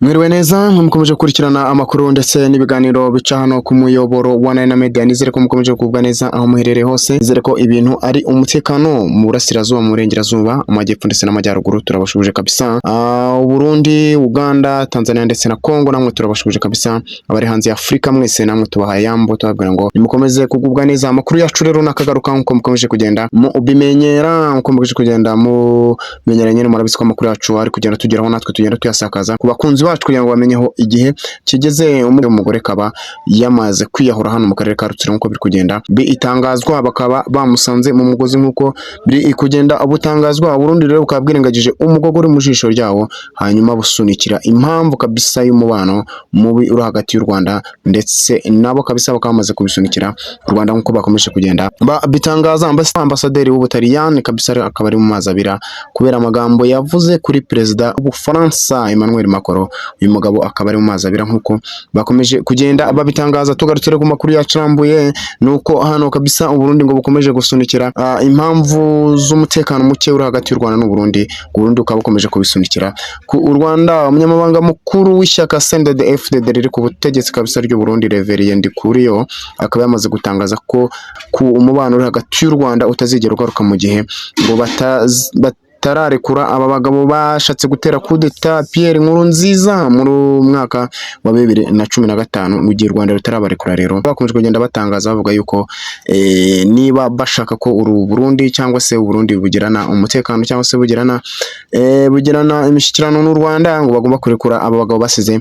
Mwiriwe neza mukomeje gukurikirana amakuru ndetse n'ibiganiro bica hano ku muyoboro wa Nine Media. Nizere ko mukomeje kugubwa neza aho muherereye hose. Nizere ko ibintu ari umutekano mu burasirazuba, mu burengerazuba, amajyepfo ndetse n'amajyaruguru. Turabashubije kabisa. Burundi, Uganda, Tanzania ndetse na Kongo namwe turabashubije kabisa. Abari hanze ya Afrika mwese namwe tubahaye yambo, tubabwira ngo nimukomeze kugubwa neza. Amakuru yacu rero nakagaruka nkuko mukomeje kugenda mu ubimenyera, nkuko mukomeje kugenda mu menyera nyine murabisiko amakuru yacu ari kugenda tugeraho, natwe tugenda tuyasakaza ku bakunzi bacu kugira ngo bamenyeho igihe kigeze. Umugore kaba yamaze kwiyahura hano mu karere ka Rutsiro nkuko biri kugenda itangazwa, bakaba bamusanze mu mugozi nkuko biri kugenda ubutangazwa. Burundi rero bukaba bwirengagije umugogo uri mu jisho ryawo, hanyuma busunikira impamvu kabisa y'umubano mubi uri hagati y'u Rwanda ndetse nabo kabisa bakaba bamaze kubisunikira u Rwanda nkuko bakomeje kugenda bitangaza. Ambasaderi w'Ubutaliyani kabisa akaba ari mu mazabira kubera amagambo yavuze kuri perezida w'Ubufaransa Emmanuel Macron. Uyu mugabo akaba ari mu mazabira nkuko bakomeje kugenda babitangaza. Tugarutse ku makuru yacarambuye nuko hano kabisa Burundi ngo bukomeje gusunikira impamvu z'umutekano muke uri hagati y'u Rwanda n'u Burundi. Burundi ukaba bukomeje kubisunikira ku Rwanda. Umunyamabanga mukuru w'ishyaka CNDD-FDD riri ku butegetsi kabisa ry'u Burundi, Reverien Ndikuriyo, akaba yamaze gutangaza ko ku umubano uri hagati y'u Rwanda utazigera ugaruka mu gihe ngo tararekura aba bagabo bashatse gutera coup d'etat Pierre Nkurunziza muri mwaka wa 2015 mu gihe Rwanda rutarabarekura. Rero bakomeje kugenda batangaza bavuga yuko niba bashaka ko uru Burundi cyangwa se Burundi bugirana umutekano cyangwa se bugirana imishyikirano n'u Rwanda, ngo bagomba kurekura aba bagabo basize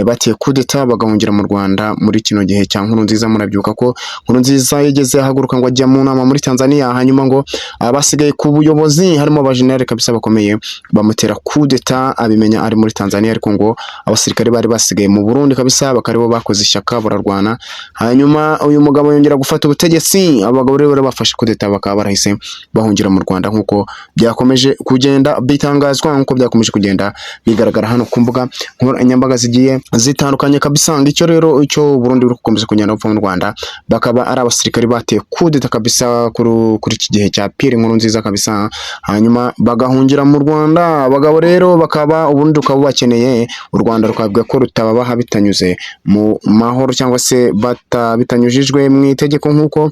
batiye coup d'etat bagahungira mu Rwanda muri kino gihe cya Nkurunziza. Murabyuka ko Nkurunziza yigeze ahaguruka ngo ajya mu nama muri Tanzania, hanyuma ngo abasigaye ku buyobozi harimo abajenerali kabisa bakomeye bamutera coup d'etat abimenya ari muri Tanzania, ariko ngo abasirikare bari basigaye mu Burundi kabisa bakaribo bakoze ishyaka bararwana. Hanyuma uyu mugabo yongera gufata ubutegetsi, abagabo rero bafashe coup d'etat bakaba barahise bahungira mu Rwanda nkuko byakomeje kugenda bitangazwa, nkuko byakomeje kugenda bigaragara hano ku mbuga nkoranyambaga zigiye zitandukanye kabisa. Ngicyo rero icyo Burundi buri gukomeza kugenda bupfa mu Rwanda, bakaba ari abasirikare bateye coup d'etat kabisa kuri iki gihe cya Pierre Nkurunziza kabisa, hanyuma bagahungira mu Rwanda. Abagabo rero bakaba Uburundi ukaba bakeneye u Rwanda rukabwa ko rutababaha bitanyuze mu mahoro cyangwa se bitanyujijwe mu itegeko nkuko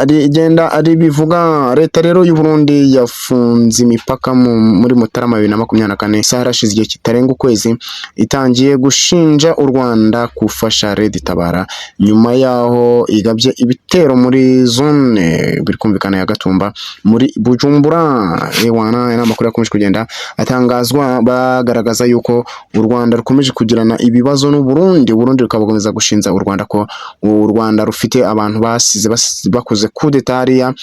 rigenda ari bivuga. Leta rero y'u Burundi yafunze imipaka muri Mutarama 2024, sarashize igihe kitarenga ukwezi itangiye gushinja u Rwanda gufasha Red Tabara nyuma yaho igabye ibitero muri zone biri kumvikana ya Gatumba muri Bujumbura. Amakuru yakomeje kugenda atangazwa bagaragaza yuko u Rwanda rukomeje kugirana ibibazo n'u Burundi. Burundi rukabakomeza gushinza u Rwanda ko u Rwanda rufite abantu basize bakoze coup d'etat ya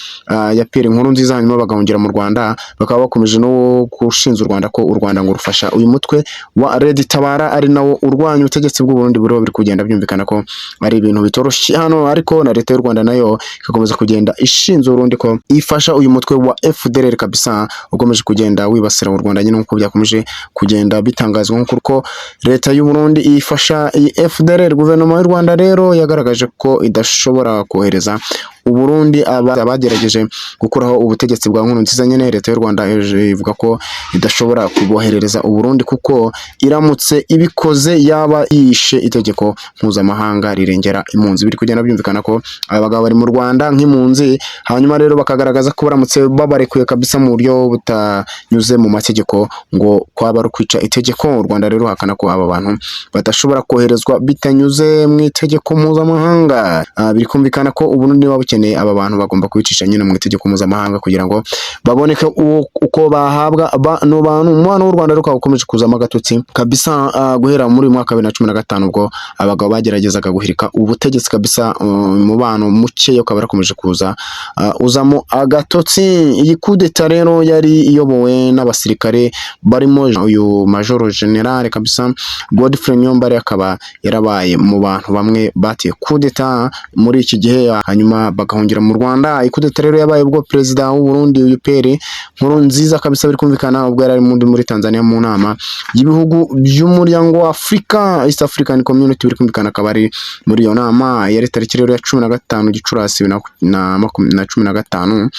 Pierre Nkurunziza, hanyuma bagahungira mu Rwanda. Bakaba bakomeje no gushinza u Rwanda ko u Rwanda ngo rufasha uyu mutwe wa Red Tabara ari nawo urwanya ubutegetsi bw'u Burundi. Biri kugenda byumvikana ko ari ibintu bitoroshye hano, ariko na leta y'u Rwanda nayo ikakomeza kugenda ishinza u Burundi ko ifasha uyu mutwe wa FDLR kabisa ukomeje kugenda wibasira u Rwanda nyine nkuko byakomeje kugenda bitangazwa nkuko leta y'u Burundi ifasha iyi FDLR. Guverinoma y'u Rwanda rero yagaragaje ko idashobora kohereza u Burundi abagerageje gukuraho ubutegetsi bwa Nkurunziza. Nyine leta y'u Rwanda ivuga ko idashobora kuboherereza u Burundi kuko iramutse ibikoze yaba yishe itegeko mpuzamahanga rirengera impunzi. Biri kugenda byumvikana ko abagabo bari mu Rwanda nk'impunzi, hanyuma rero bakagaragaza ko baramutse babarekuye kabisa mu buryo butanyuze mu mategeko ngo kwaba ari kwica itegeko. U Rwanda rero hakana ko aba bantu badashobora koherezwa bitanyuze mu itegeko mpuzamahanga. Biri kumvikana ko Uburundi babukeneye aba bantu bagomba kwicisha nyine mu itegeko mpuzamahanga kugira ngo baboneke uko bahabwa no bantu. Umwana w'u Rwanda rukaba ukomeje kuzamo agatotsi kabisa guhera muri mwaka 2015 ubwo abagabo bageragezaga guhirika ubutegetsi kabisa. Umubano muke ukaba rakomeje kuza uzamo agatotsi. Iyi coup d'etat rero yari iyobowe n'abasirikare barimo uyu Major General kabisa Godfrey Niyombare, akaba yarabaye mu bantu bamwe batiye coup d'etat muri iki gihe, hanyuma bagahungira mu Rwanda. Iyi coup d'etat rero yabaye ubwo perezida w'u Burundi uyu Pierre Nkurunziza kabisa biri kumvikana ubwo yari muri Tanzania mu nama y'ibihugu by'umuryango wa Africa, East African Community. Biri kumvikana akaba ari muri iyo nama yari tariki rero ya 15 Gicurasi 2015.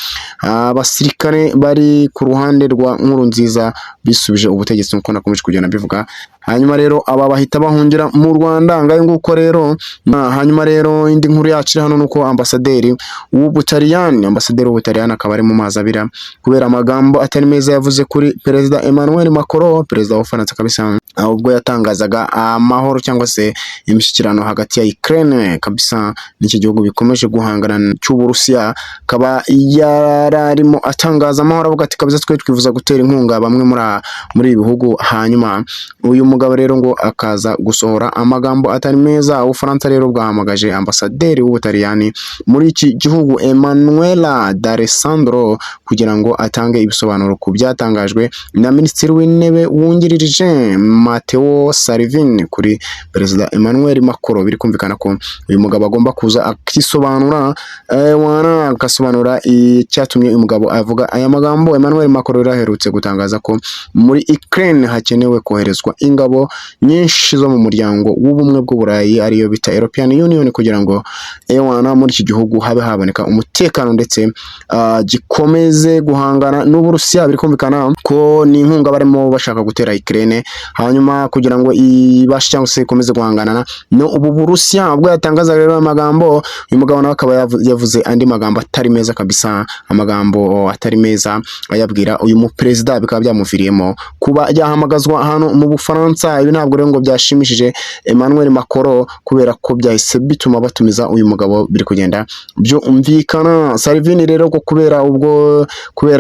Abasirikare bari ku ruhande rwa Nkurunziza bisubije ubutegetsi nkuko nakomeje kugenda bivuga. Hanyuma rero aba bahita bahungira mu Rwanda ngayo nguko rero. Hanyuma rero indi nkuru yacu hano nuko ambasaderi w'Ubutaliyani akaba ari mu mazi abira kubera amagambo atari meza yavuze kuri perezida Emmanuel Macron, perezida w'Ubufaransa kabisa, ubwo yatangazaga amahoro cyangwa se imishyikirano hagati ya Ukraine kabisa n'iki gihugu bikomeje guhangana cy'Uburusiya. Akaba yararimo atangaza amahoro avuga ati kabisa twe twifuza gutera inkunga bamwe muri ibi bihugu. Hanyuma uyu mugabo rero ngo akaza gusohora amagambo atari meza. Ubufaransa rero bwahamagaje ambasaderi w'Ubutaliyani muri iki gihugu Emanuela D'Alessandro kugira ngo atange ibisobanuro ku byatangajwe na minisitiri w'intebe wungirije Matteo Salvini kuri perezida Emmanuel Macron. Biri kumvikana ko uyu mugabo agomba kuza akisobanura akasobanura icyatumye uyu mugabo avuga aya magambo. Emmanuel Macron yaraherutse gutangaza ko muri Ukraine hakenewe koherezwa ingabo nyinshi zo mu muryango w'ubumwe bw'Uburayi ariyo bita European Union kugira ngo muri iki gihugu habe haboneka umutekano ndetse gikomeze guhangana n'Uburusiya. Biri kumvikana ko ni inkunga barimo bashaka gutera Ukraine hanyuma kugira ngo ibashe cyangwa se ikomeze guhangana no ubu Burusiya. Ubwo yatangaza rero amagambo uyu mugabo nawe akaba yavuze andi magambo atari meza kabisa, amagambo atari meza ayabwira uyu muperezida, bikaba byamuviriyemo kuba yahamagazwa hano mu Bufaransa. Ibi ntabwo rero ngo byashimishije Emmanuel Macron kubera ko byahise bituma batumiza uyu mugabo. Biri kugenda byumvikana. Salvini rero ko kubera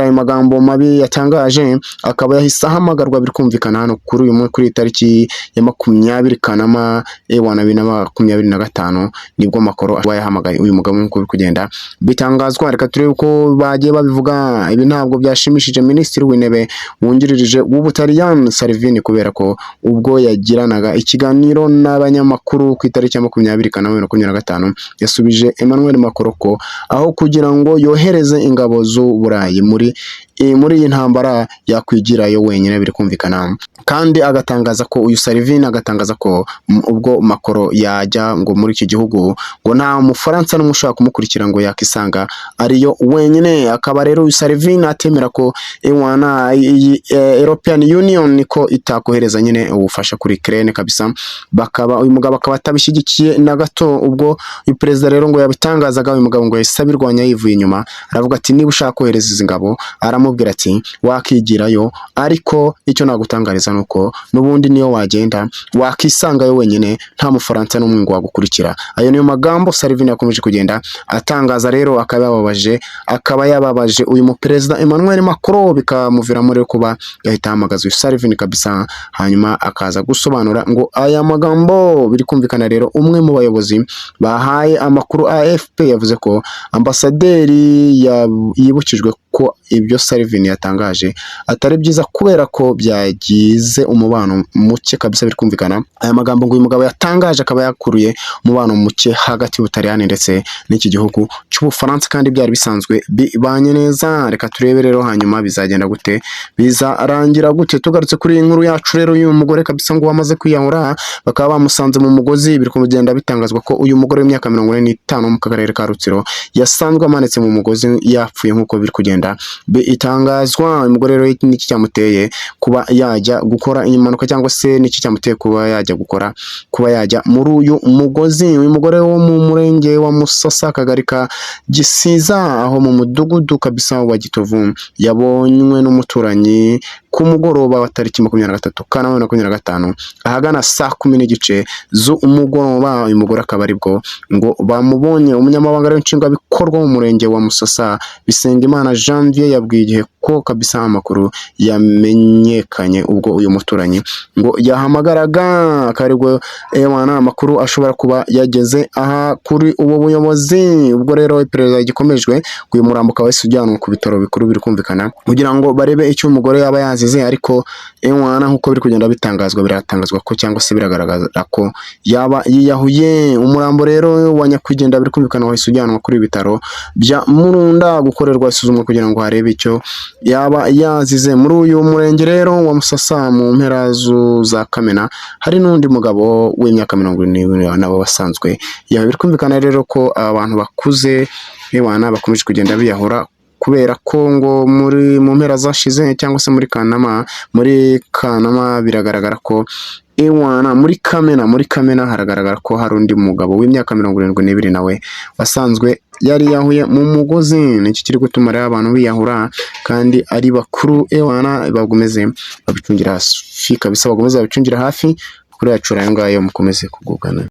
ayo magambo mabi yatangaje akaba yahise ahamagarwa. Biri kumvikana hano kuri tariki ya 20 Kanama 2025 nibwo Macron yahamagaye uyu mugabo nkuko biri kugenda bitangazwa. Reka turebe uko bagiye babivuga. Ibi ntabwo byashimishije minisitiri w'intebe wungirije w'Ubutaliyani Salvini kubera ko ubwo yagiranaga ikiganiro n'abanyamakuru ku itariki ya 20 Kanama 2025 yasubije Emmanuel Macron ko aho kugira ngo yohereze ingabo z'Uburayi muri iyi ntambara yakwigirayo wenyine. Biri kumvikana kandi agatangaza ko uyu Salvini agatangaza ko ubwo Macron yajya ngo muri iki gihugu ngo nta Mufaransa n'umwe ushaka kumukurikira ngo yakisanga ariyo wenyine. Akaba rero uyu Salvini atemera ko European Union ko itakohereza nyine ubufasha kuri Ukraine kabisa. Uyu mugabo akaba atabishyigikiye na gato. Ubwo uyu perezida rero ngo yabitangazaga uyu mugabo ngo yahise abirwanya yivuye inyuma, aravuga ati niba ushaka kohereza izi ngabo, aramubwira ati wakigirayo, ariko icyo nagutangariza nuko nubundi niyo wagenda wakisangayo wenyine nta Mufaransa n'umwe ngo wagukurikira. Ayo niyo magambo Salvini yakomeje kugenda atangaza. Rero akaba yababaje uyu muperezida Emmanuel Macron, bikamuviramo rero kuba yahita ahamagaza uyu Salvini kabisa, hanyuma akaza gusobanura ngo aya magambo. Biri kumvikana rero umwe mu bayobozi bahaye amakuru AFP yavuze ko ambasaderi yibukijwe ko ibyo Salvini yatangaje atari byiza kubera ko byagize umubano muke kabisa. Biri kumvikana aya magambo ngo uyu mugabo yatangaje akaba yakuruye umubano muke hagati y'Ubutaliyani ndetse n'iki gihugu cy'Ubufaransa kandi byari bisanzwe bibanye neza. Reka turebe rero hanyuma bizagenda gute, bizarangira gute. Tugarutse kuri iyi nkuru yacu rero uyu mugore kabisa ngo wamaze kwiyahura bakaba bamusanze mu mugozi. Biri kugenda bitangazwa ko uyu mugore w'imyaka 45 mu karere ka Rutsiro yasanzwe amanitse mu mugozi yapfuye nkuko biri kugenda bitangazwa. Uyu mugore rero niki cyamuteye kuba yajya gukora impanuka cyangwa se niki cyamuteye kuba yajya muri uyu mugozi. Uyu mugore wo mu murenge wa Musasa akagari ka Gisiza aho mu mudugudu kabisa wa Gitovu yabonywe n'umuturanyi ku mugoroba wa tariki 23 Kanama 2025 ahagana saa 10 z'umugoroba. Uyu mugore akaba aribwo ngo bamubonye. Umunyamabanga nshingwabikorwa mu murenge wa Musasa Bisengimana Janvier yabwiye igihe ko kabisa amakuru yamenyekanye ubwo uyu muturanyi ngo yahamagaraga akaribwo amakuru ashobora kuba yageze aha kuri ubu buyobozi. Ubwo rero iperereza gikomejwe uyu murambo ukaba ujyanwa ku bitaro bikuru. Biri kumvikana kugira ngo barebe icyo umugore yaba yazize, ariko nkuko biri kugenda bitangazwa biratangazwa ko cyangwa se biragaragaza ko yaba yiyahuye. Umurambo rero wa nyakwigendera biri kumvikana wahise ujyanwa kuri ibitaro bya Murunda gukorerwa isuzumwa kugira ngo harebe icyo yaba yazize. Muri uyu murenge rero wa Musasa mu mpera za Kamena hari n'undi mugabo w'imyaka 70 nabo basanzwe. Biri kumvikana rero ko abantu bakuze bakomeje kugenda biyahura kubera ko ngo mu mpera zashize cyangwa se muri Kanama biragaragara ko muri Kamena haragaragara ko hari undi mugabo w'imyaka 72 nawe wasanzwe yari yahuye mu mugozi. Niki kiri gutuma rero abantu biyahura kandi ari bakuru bagomeze babicungira hafi kabisa, bagomeze babicungira hafi kuri yacu ngayo mukomeze kugugana.